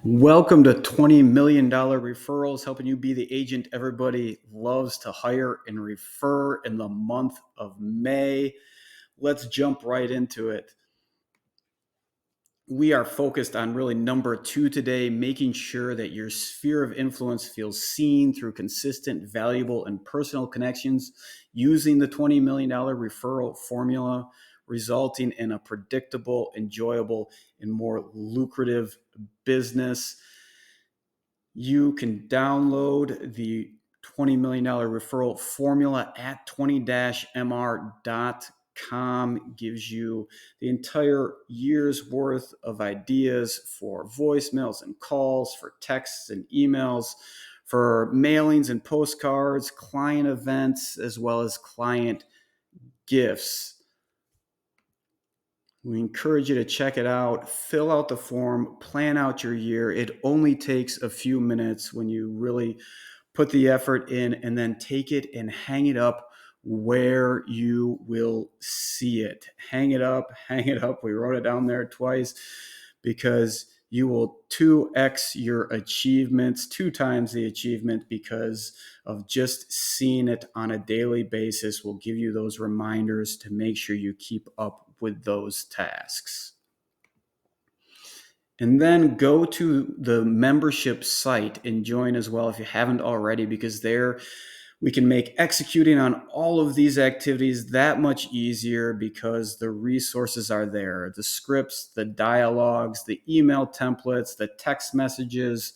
Welcome to $20 million referrals, helping you be the agent everybody loves to hire and refer in the month of May. Let's jump right into it. We are focused on really number 2 today, making sure that your sphere of influence feels seen through consistent, valuable, and personal connections using the $20 million referral formula, resulting in a predictable, enjoyable, and more lucrative business. You can download the $20 million referral formula at 20-mr.com. Gives you the entire year's worth of ideas for voicemails and calls, for texts and emails, for mailings and postcards, client events, as well as client gifts. We encourage you to check it out, fill out the form, plan out your year. It only takes a few minutes when you really put the effort in, and then take it and hang it up where you will see it. Hang it up. We wrote it down there twice because you will 2x your achievements, 2 times the achievement, because of just seeing it on a daily basis will give you those reminders to make sure you keep up with those tasks. And then go to the membership site and join as well if you haven't already, because there we can make executing on all of these activities that much easier because the resources are there. The scripts, the dialogues, the email templates, the text messages,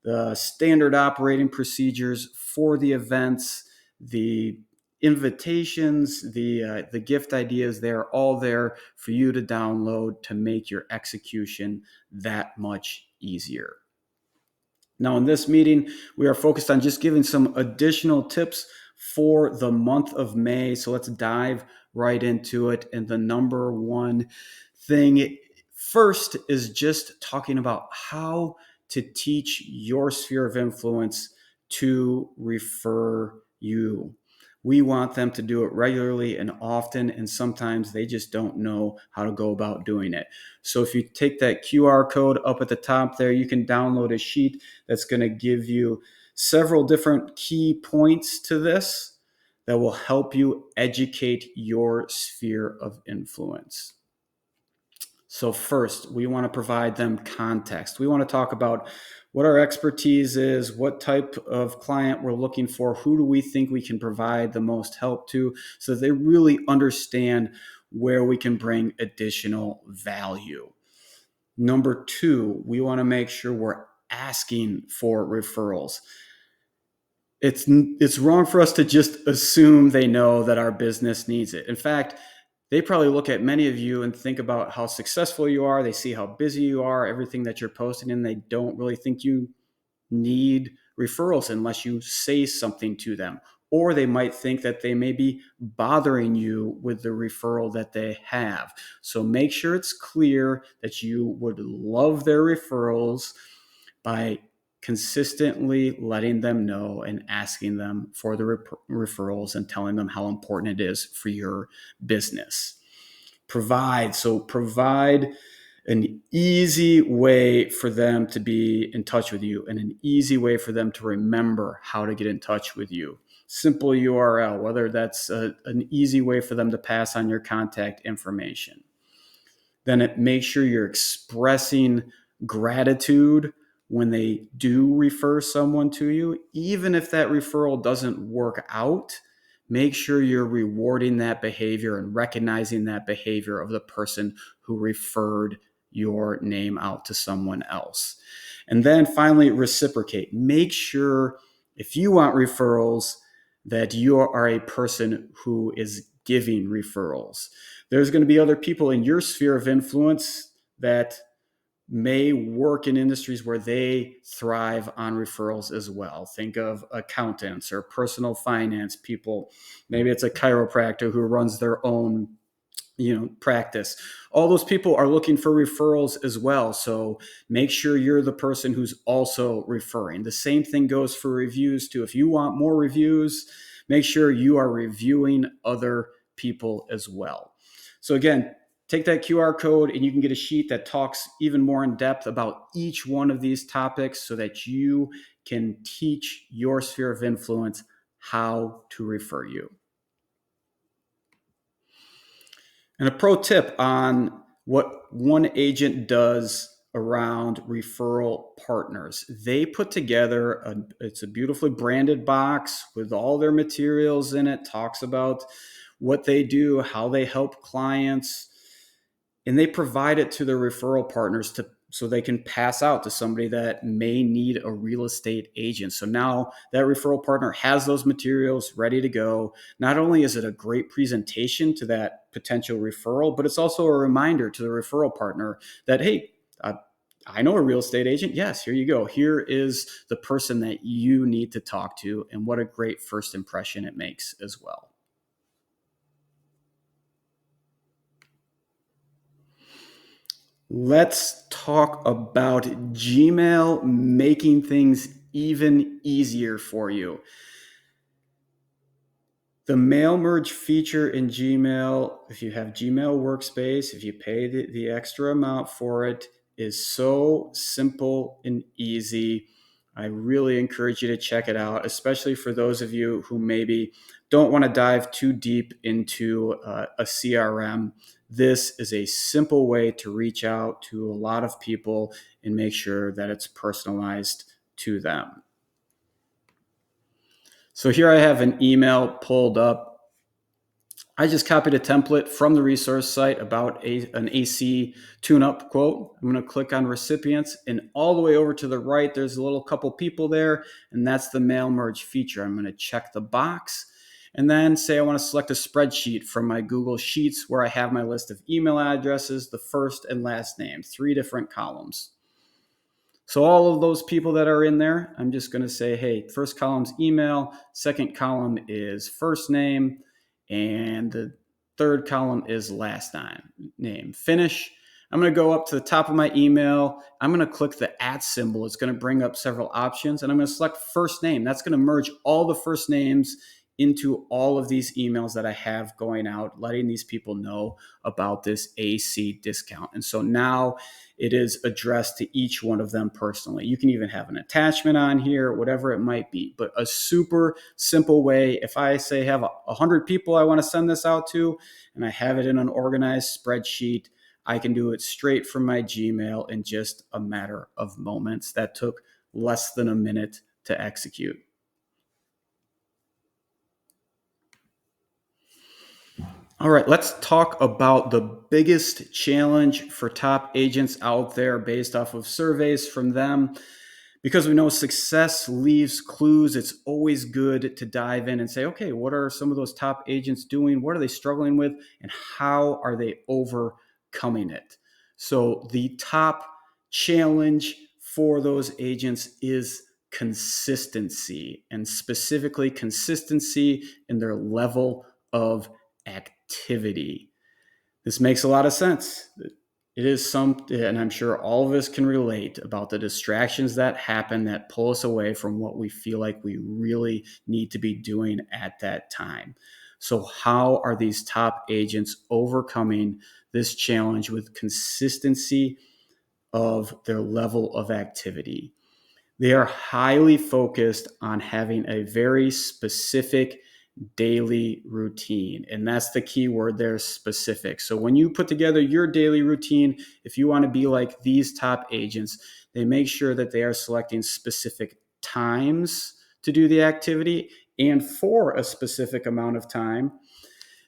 the standard operating procedures for the events, the invitations, the gift ideas, they're all there for you to download to make your execution that much easier. Now, in this meeting, we are focused on just giving some additional tips for the month of May. So let's dive right into it. And the number one thing first is just talking about how to teach your sphere of influence to refer you. We want them to do it regularly and often, and sometimes they just don't know how to go about doing it. So if you take that QR code up at the top there, you can download a sheet that's going to give you several different key points to this that will help you educate your sphere of influence. So first, we want to provide them context. We want to talk about what our expertise is, what type of client we're looking for, who do we think we can provide the most help to, so that they really understand where we can bring additional value. Number 2, we want to make sure we're asking for referrals. It's wrong for us to just assume they know that our business needs it. In fact, they probably look at many of you and think about how successful you are. They see how busy you are, everything that you're posting, and they don't really think you need referrals unless you say something to them. Or they might think that they may be bothering you with the referral that they have. So make sure it's clear that you would love their referrals by consistently letting them know and asking them for the referrals and telling them how important it is for your business. Provide an easy way for them to be in touch with you and an easy way for them to remember how to get in touch with you. Simple URL, whether that's an easy way for them to pass on your contact information. Then make sure you're expressing gratitude when they do refer someone to you. Even if that referral doesn't work out, make sure you're rewarding that behavior and recognizing that behavior of the person who referred your name out to someone else. And then finally, reciprocate. Make sure if you want referrals that you are a person who is giving referrals. There's going to be other people in your sphere of influence that may work in industries where they thrive on referrals as well. Think of accountants or personal finance people. Maybe it's a chiropractor who runs their own practice. All those people are looking for referrals as well. So make sure you're the person who's also referring. The same thing goes for reviews too. If you want more reviews, make sure you are reviewing other people as well. So again, take that QR code and you can get a sheet that talks even more in depth about each one of these topics so that you can teach your sphere of influence how to refer you. And a pro tip on what one agent does around referral partners. They put together it's a beautifully branded box with all their materials in it, talks about what they do, how they help clients, and they provide it to their referral partners so they can pass out to somebody that may need a real estate agent. So now that referral partner has those materials ready to go. Not only is it a great presentation to that potential referral, but it's also a reminder to the referral partner that, hey, I know a real estate agent. Yes, here you go. Here is the person that you need to talk to, and what a great first impression it makes as well. Let's talk about Gmail making things even easier for you. The mail merge feature in Gmail, if you have Gmail Workspace, if you pay the extra amount for it, is so simple and easy. I really encourage you to check it out, especially for those of you who maybe don't want to dive too deep into a CRM. This is a simple way to reach out to a lot of people and make sure that it's personalized to them. So here I have an email pulled up. I just copied a template from the resource site about an AC tune-up quote. I'm going to click on recipients, and all the way over to the right, there's a little couple people there, and that's the mail merge feature. I'm going to check the box and then say I want to select a spreadsheet from my Google Sheets where I have my list of email addresses, the first and last name, 3 different columns. So all of those people that are in there, I'm just going to say, hey, first column's email, second column is first name, and the third column is last name. Finish. I'm going to go up to the top of my email. I'm going to click the @ symbol. It's going to bring up several options, and I'm going to select first name. That's going to merge all the first names into all of these emails that I have going out, letting these people know about this AC discount. And so now it is addressed to each one of them personally. You can even have an attachment on here, whatever it might be, but a super simple way. If I say have 100 people I want to send this out to, and I have it in an organized spreadsheet, I can do it straight from my Gmail in just a matter of moments. That took less than a minute to execute. All right, let's talk about the biggest challenge for top agents out there based off of surveys from them. Because we know success leaves clues, it's always good to dive in and say, okay, what are some of those top agents doing? What are they struggling with? And how are they overcoming it? So, the top challenge for those agents is consistency, and specifically consistency in their level of activity. This makes a lot of sense. It is something, and I'm sure all of us can relate about the distractions that happen that pull us away from what we feel like we really need to be doing at that time. So, how are these top agents overcoming this challenge with consistency of their level of activity? They are highly focused on having a very specific daily routine. And that's the key word there, specific. So when you put together your daily routine, if you want to be like these top agents, they make sure that they are selecting specific times to do the activity and for a specific amount of time.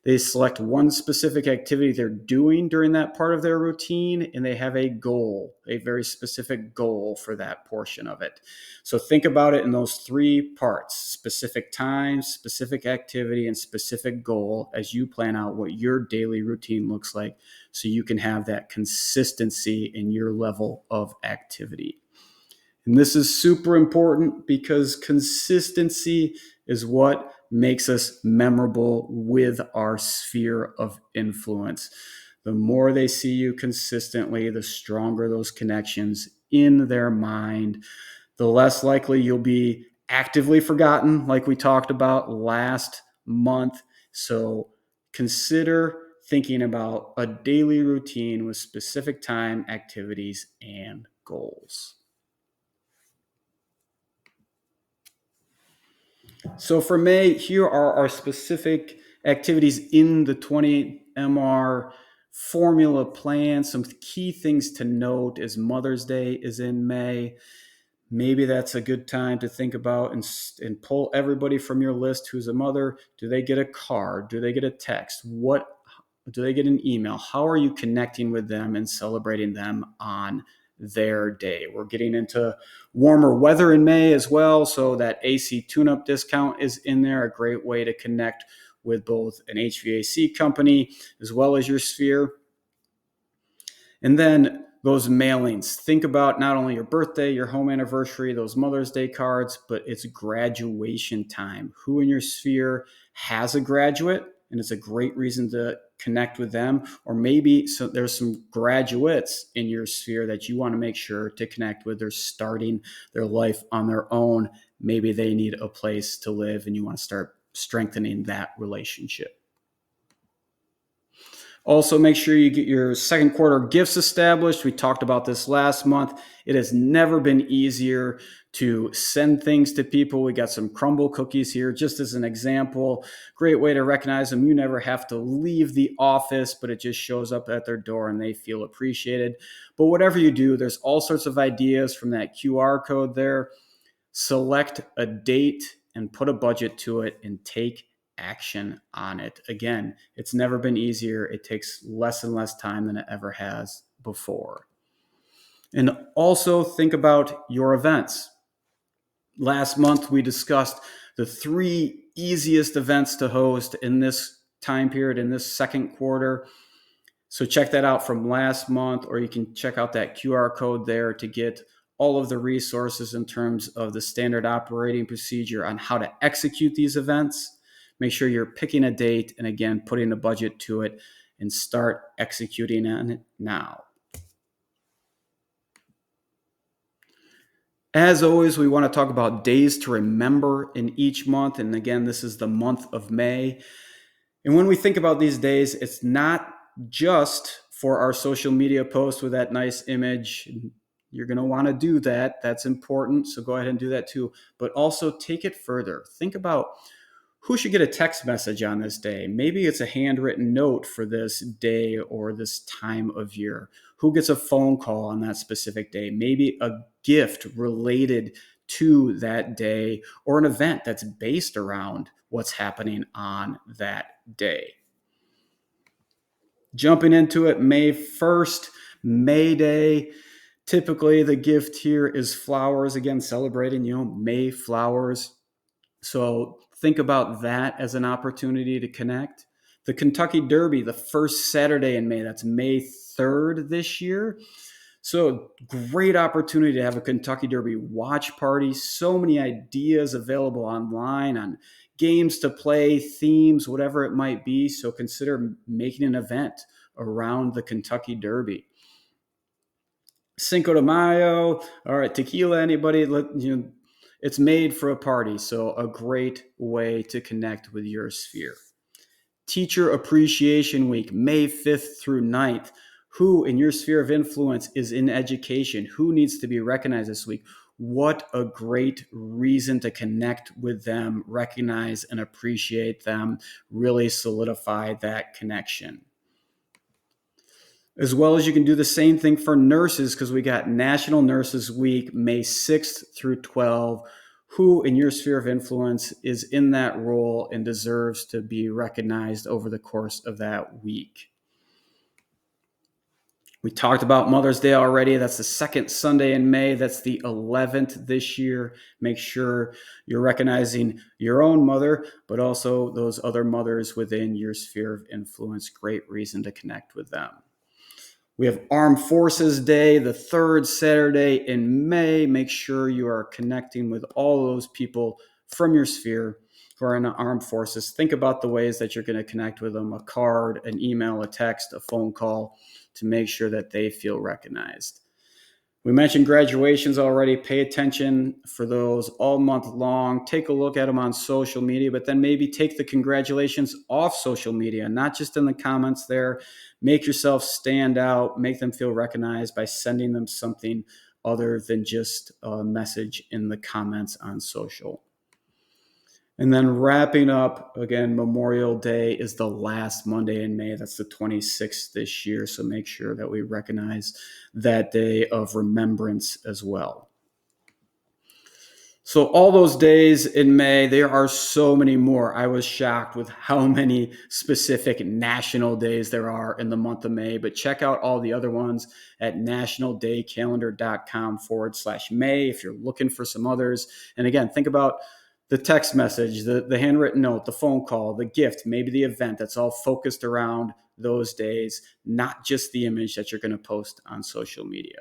They select one specific activity they're doing during that part of their routine, and they have a goal, a very specific goal for that portion of it. So think about it in those 3 parts: specific time, specific activity, and specific goal as you plan out what your daily routine looks like so you can have that consistency in your level of activity. And this is super important because consistency is what makes us memorable with our sphere of influence. The more they see you consistently, the stronger those connections in their mind, the less likely you'll be actively forgotten, like we talked about last month. So consider thinking about a daily routine with specific time, activities, and goals. So for May, here are our specific activities in the 20 MR formula plan. Some key things to note is Mother's Day is in May. Maybe that's a good time to think about and pull everybody from your list who's a mother. Do they get a card? Do they get a text? What do they get an email? How are you connecting with them and celebrating them on their day? We're getting into warmer weather in May as well, so that AC tune-up discount is in there, a great way to connect with both an HVAC company as well as your sphere. And then those mailings. Think about not only your birthday, your home anniversary, those Mother's Day cards, but it's graduation time. Who in your sphere has a graduate? And it's a great reason to connect with them. Or maybe there's some graduates in your sphere that you want to make sure to connect with. They're starting their life on their own. Maybe they need a place to live and you want to start strengthening that relationship. Also, make sure you get your second quarter gifts established. We talked about this last month. It has never been easier to send things to people. We got some crumble cookies here, just as an example. Great way to recognize them. You never have to leave the office, but it just shows up at their door and they feel appreciated. But whatever you do, there's all sorts of ideas from that QR code there. Select a date and put a budget to it and take action on it. Again, it's never been easier. It takes less and less time than it ever has before. And also think about your events. Last month, we discussed the 3 easiest events to host in this time period, in this second quarter. So check that out from last month, or you can check out that QR code there to get all of the resources in terms of the standard operating procedure on how to execute these events. Make sure you're picking a date and, again, putting a budget to it and start executing on it now. As always, we want to talk about days to remember in each month. And again, this is the month of May. And when we think about these days, it's not just for our social media post with that nice image. You're going to want to do that. That's important. So go ahead and do that too. But also take it further. Think about who should get a text message on this day. Maybe it's a handwritten note for this day or this time of year. Who gets a phone call on that specific day? Maybe a gift related to that day or an event that's based around what's happening on that day. Jumping into it, May 1st, May Day. Typically, the gift here is flowers. Again, celebrating, May flowers. So think about that as an opportunity to connect. The Kentucky Derby, the first Saturday in May, that's May 3rd this year. So great opportunity to have a Kentucky Derby watch party. So many ideas available online on games to play, themes, whatever it might be. So consider making an event around the Kentucky Derby. Cinco de Mayo, all right, tequila, anybody, it's made for a party, so a great way to connect with your sphere. Teacher Appreciation Week, May 5th through 9th. Who in your sphere of influence is in education? Who needs to be recognized this week? What a great reason to connect with them, recognize and appreciate them, really solidify that connection. As well as you can do the same thing for nurses, because we got National Nurses Week, May 6th through 12th. Who in your sphere of influence is in that role and deserves to be recognized over the course of that week? We talked about Mother's Day already. That's the second Sunday in May. That's the 11th this year. Make sure you're recognizing your own mother, but also those other mothers within your sphere of influence. Great reason to connect with them. We have Armed Forces Day, the third Saturday in May. Make sure you are connecting with all those people from your sphere who are in the armed forces. Think about the ways that you're going to connect with them: a card, an email, a text, a phone call, to make sure that they feel recognized. We mentioned graduations already. Pay attention for those all month long. Take a look at them on social media, but then maybe take the congratulations off social media, not just in the comments there. Make yourself stand out, make them feel recognized by sending them something other than just a message in the comments on social. And then wrapping up, again, Memorial Day is the last Monday in May. That's the 26th this year. So make sure that we recognize that day of remembrance as well. So all those days in May, there are so many more. I was shocked with how many specific national days there are in the month of May, but check out all the other ones at nationaldaycalendar.com/May if you're looking for some others. And again, think about the text message, the handwritten note, the phone call, the gift, maybe the event that's all focused around those days, not just the image that you're going to post on social media.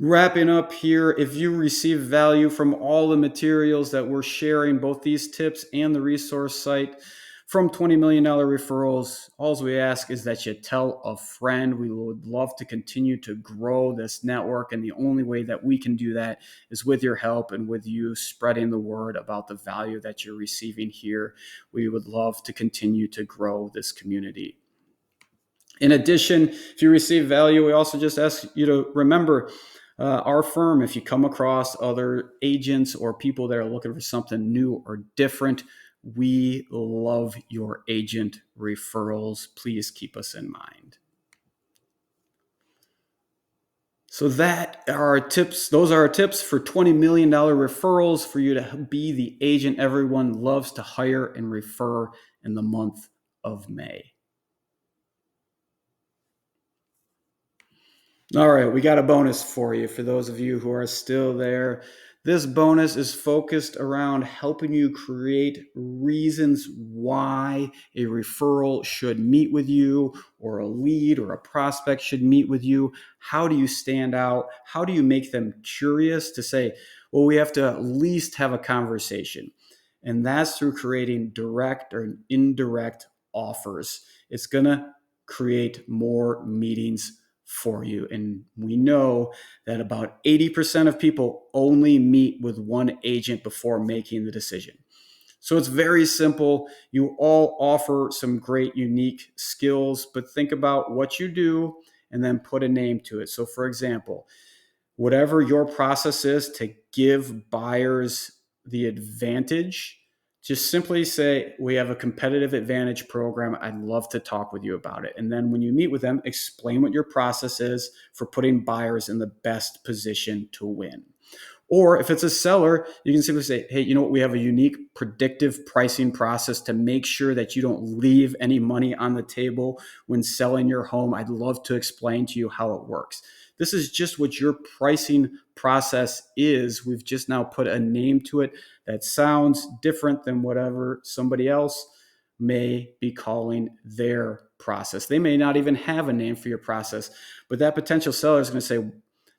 Wrapping up here, if you receive value from all the materials that we're sharing, both these tips and the resource site from $20 million referrals, all we ask is that you tell a friend. We would love to continue to grow this network. And the only way that we can do that is with your help and with you spreading the word about the value that you're receiving here. We would love to continue to grow this community. In addition, if you receive value, we also just ask you to remember our firm. If you come across other agents or people that are looking for something new or different, we love your agent referrals. Please keep us in mind. So that are our tips. Those are our tips for $20 million referrals for you to be the agent everyone loves to hire and refer in the month of May. All right, we got a bonus for you for those of you who are still there. This bonus is focused around helping you create reasons why a referral should meet with you, or a lead or a prospect should meet with you. How do you stand out? How do you make them curious to say, well, we have to at least have a conversation? And that's through creating direct or indirect offers. It's going to create more meetings for you. And we know that about 80% of people only meet with one agent before making the decision. So it's very simple. You all offer some great, unique skills, but think about what you do and then put a name to it. So, for example, whatever your process is to give buyers the advantage, just simply say, we have a competitive advantage program. I'd love to talk with you about it. And then when you meet with them, explain what your process is for putting buyers in the best position to win. Or if it's a seller, you can simply say, hey, you know what? We have a unique predictive pricing process to make sure that you don't leave any money on the table when selling your home. I'd love to explain to you how it works. This is just what your pricing process is. We've just now put a name to it that sounds different than whatever somebody else may be calling their process. They may not even have a name for your process, but that potential seller is going to say,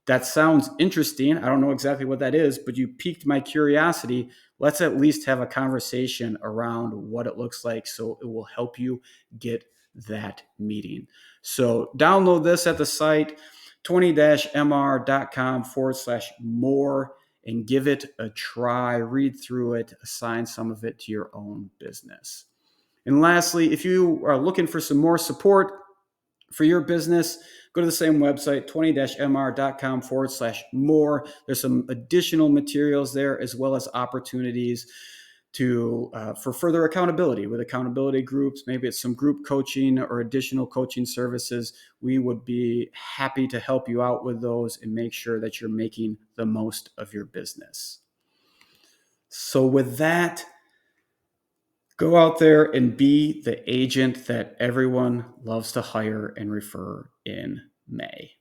that sounds interesting. I don't know exactly what that is, but you piqued my curiosity. Let's at least have a conversation around what it looks like, so it will help you get that meeting. So download this at the site 20-mr.com/more and give it a try. Read through it, assign some of it to your own business. And lastly, if you are looking for some more support for your business, go to the same website, 20-mr.com/more. There's some additional materials there, as well as opportunities for further accountability with accountability groups. Maybe it's some group coaching or additional coaching services. We would be happy to help you out with those and make sure that you're making the most of your business. So with that, go out there and be the agent that everyone loves to hire and refer in May.